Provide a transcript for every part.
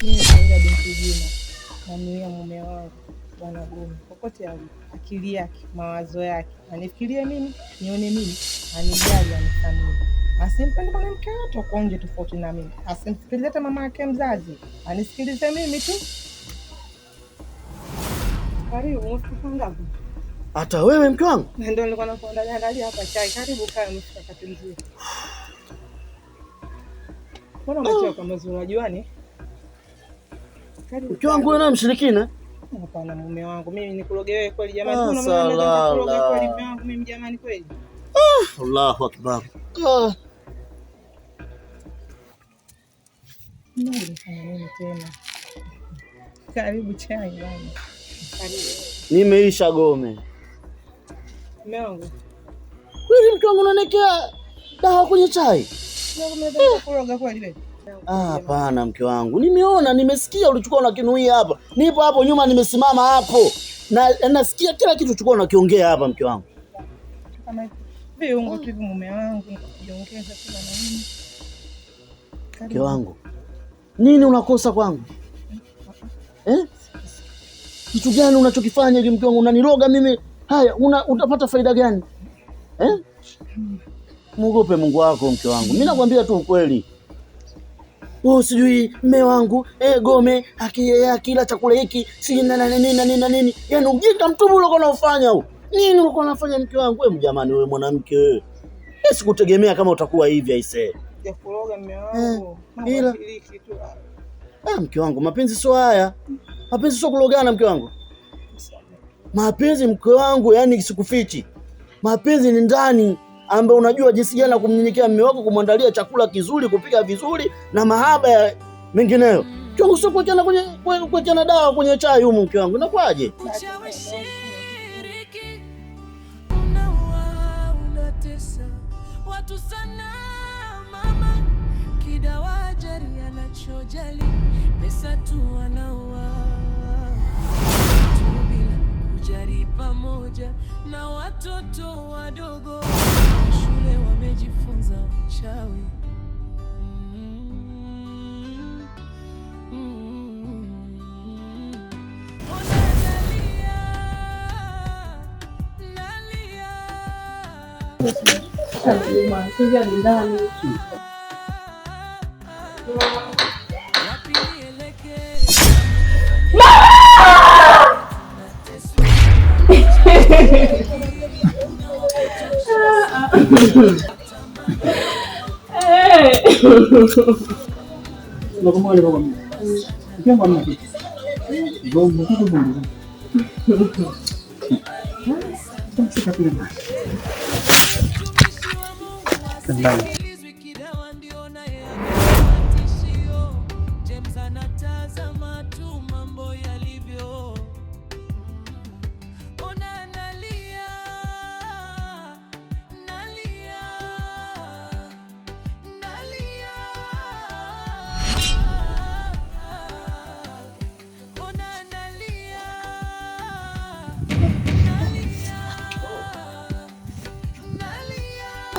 Mimi naenda binti Juma na mimi mume wangu Bwana Gumi. Popote akili yake, mawazo yake, anifikirie mimi, nione mimi, anijali, anithamini. Asimpende mwanamke yote uko nje tofauti na mimi. Asimsikilize hata mama yake mzazi. Anisikilize mimi tu. Karibu mtu ngapi? Hata wewe mke wangu? Ndio nilikuwa nakuandalia hapa chai. Karibu kaa mshika kati mzuri. Mbona umechoka mwezi unajuani? Mke wangu wewe na mshirikina? Hapana mume wangu. Mimi nikuroge wewe kweli jamani. Kuna mwana anaweza kuroga kweli mume wangu mimi jamani kweli? Allahu Akbar. Nini tena? Karibu chai bwana. Karibu. Nimeisha Gome. Mume wangu. Wewe mke wangu unanekea dawa kwenye chai? Ndio kuroga kweli wewe? Hapana mke wangu. Nimeona, nimesikia ulichukua unakinuia hapa. Nipo hapo nyuma nimesimama hapo. Na nasikia kila kitu ulichukua unakiongea hapa mke wangu. Kama viungo tu hivi mume wangu kujiongeza kila na nini. Mke wangu. Nini unakosa kwangu? Kitu gani unachokifanya hivi mke wangu? Unaniroga mimi. Haya, utapata faida gani? Muogope Mungu wako mke wangu. Mimi nakwambia tu ukweli. Sijui mume wangu Gome akila chakula hiki si na nini. Yaani ujinga mtupu ulikuwa unafanya huo. Nini ulikuwa unafanya mke wangu? Wewe jamani wewe mwanamke wewe. Sikutegemea kama utakuwa hivi aisee. Ya kuroga mume wangu. Ila mke wangu mapenzi sio haya. Mapenzi sio kurogana mke wangu. Mapenzi mke wangu yani sikufichi. Mapenzi ni ndani ambaye unajua jinsi gani kumnyenyekea mume wako, kumwandalia chakula kizuri, kupika vizuri na mahaba ya mengineyo. Chungu sio kuwekana dawa kwenye chai humu mke wangu. Inakwaje? Unatesa watu sana mama, kidawajari anachojali pesa tu anaua bila kujari pamoja na watoto wadogo shule wamejifunza uchawi.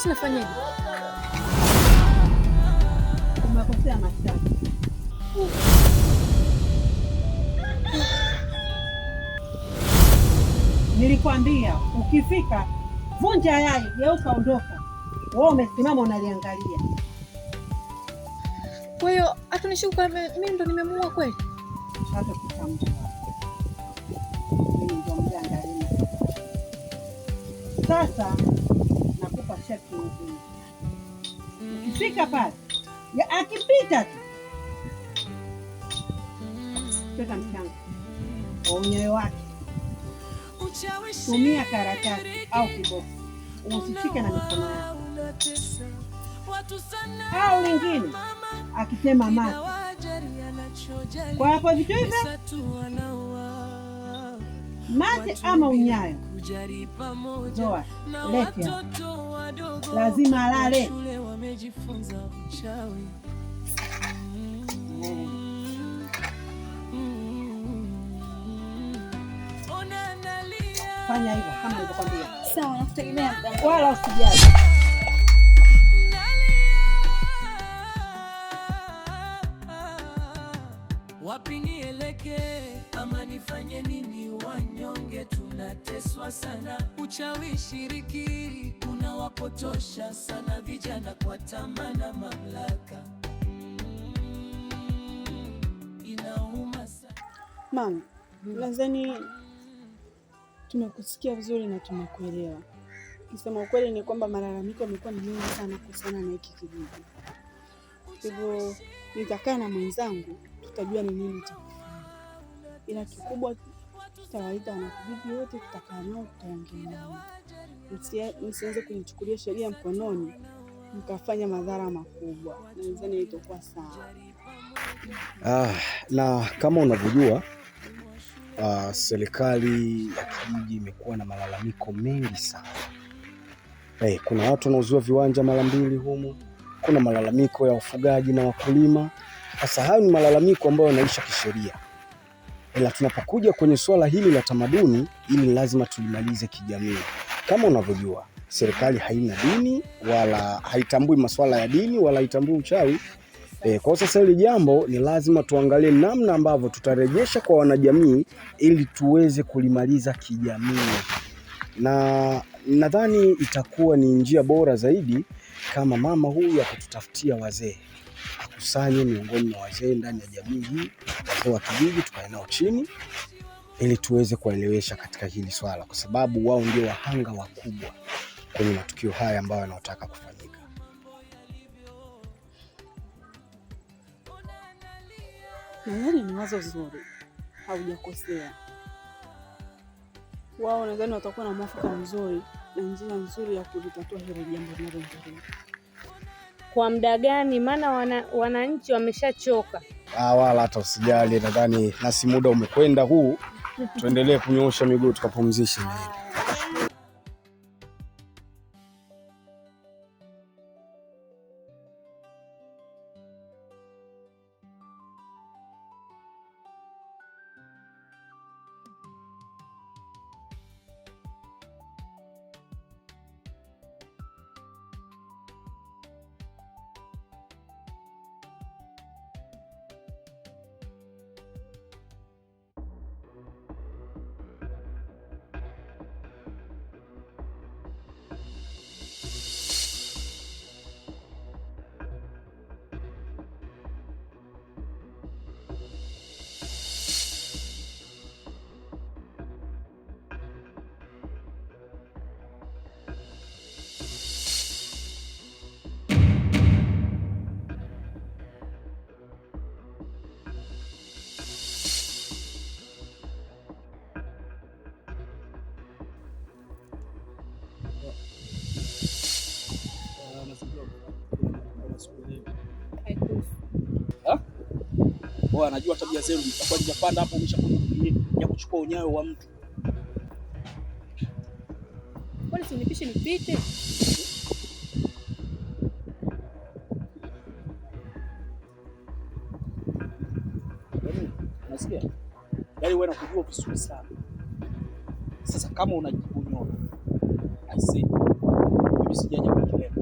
Tunafanyaje? Umekosea mashtaka. Nilikwambia ukifika vunja yai, geuka ondoka. Wewe umesimama unaliangalia. Kwa hiyo hatunishuka mimi ndo nimemuua kweli? Hata kutamka. Mimi ndo mjangalia. Sasa nakupa shaki nyingine. Ukifika pale, akipita tu. Teka mchanga. Unyayo wake. Tumia karatasi au kiboko. Usishike na mikono yako. Au lingine akisema mate. Kwa hapo vitu hivyo mate ama unyayo zoa lete hapa. Lazima alale. Fanya hivyo kama nilivyokuambia. Sawa, nakutegemea mganga. Wala usijali. tufanye nini? Wanyonge tunateswa sana. Uchawi shiriki unawapotosha sana vijana kwa tamaa na mamlaka. Inauma sana. Mama, nadhani tumekusikia vizuri na tumekuelewa. Kusema ukweli ni kwamba malalamiko yamekuwa ni mengi sana kuhusiana na hiki kijiji. Hivyo nitakaa na mwenzangu tutajua ni nini cha kufanya. Ila kikubwa tutawaita wanakijiji wote, tutakaa nao, tutaongea nao. Msianze kunichukulia sheria mkononi mkafanya madhara makubwa. Nadhani itakuwa sawa. Na kama unavyojua serikali ya kijiji imekuwa na malalamiko mengi sana. Kuna watu wanauziwa viwanja mara mbili humu, kuna malalamiko ya ufugaji na wakulima. Sasa hayo ni malalamiko ambayo yanaisha kisheria. Ila tunapokuja kwenye swala hili la tamaduni, ili lazima tulimalize kijamii. Kama unavyojua serikali haina dini wala haitambui masuala ya dini wala haitambui uchawi. Kwa sasa hili jambo ni lazima tuangalie namna ambavyo tutarejesha kwa wanajamii ili tuweze kulimaliza kijamii. Na nadhani itakuwa ni njia bora zaidi kama mama huyu akatutafutia wazee, akusanye miongoni mwa wazee ndani ya jamii hii, wazee wa kijiji, tukae nao chini ili tuweze kuelewesha katika hili swala, kwa sababu wao ndio wahanga wakubwa kwenye matukio haya ambayo yanataka kufanyika. Nadhani ni wazo zuri, haujakosea. Wao nadhani watakuwa na mwafaka mzuri na njia nzuri ya kulitatua hilo jambo linaloendelea. Kwa muda gani? Maana wananchi wameshachoka. Wala hata usijali, nadhani nasi muda umekwenda huu. Tuendelee kunyoosha miguu tukapumzishe mwili. Anajua tabia zenu, mtakuwa mjapanda hapo umeshakuja ya kuchukua unyayo wa mtu. Kwani sinipishe nipite? Unasikia? Yaani wewe unakujua vizuri sana. Sasa kama unajibunyoa, I see. Mimi sijaje kwa kelele.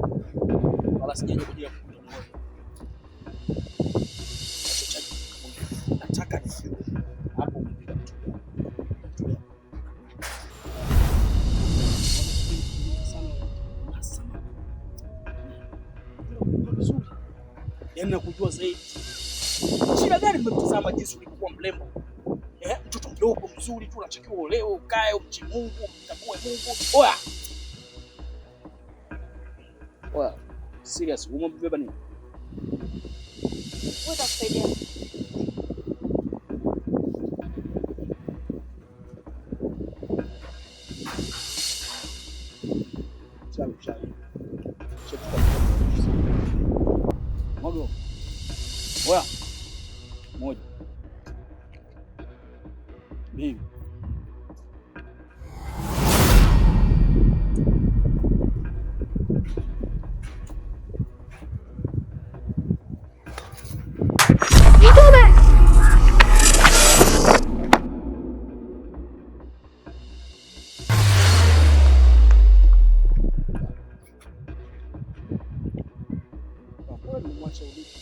Wala sijaje kwa ajili ya kukutoa. Nataka nisiwe hapo umepita mtu. Yaani nakujua zaidi. Shida gani mmemtazama jinsi ulikuwa mrembo? Mtoto mdogo mzuri tu unatakiwa uolewe, ukae, umche Mungu, umtambue Mungu. Oya. Serious, umembeba nini? Wewe utakusaidia. Mogo. Oya. Moja. Mbili. Kwa nini mwacha ulipo?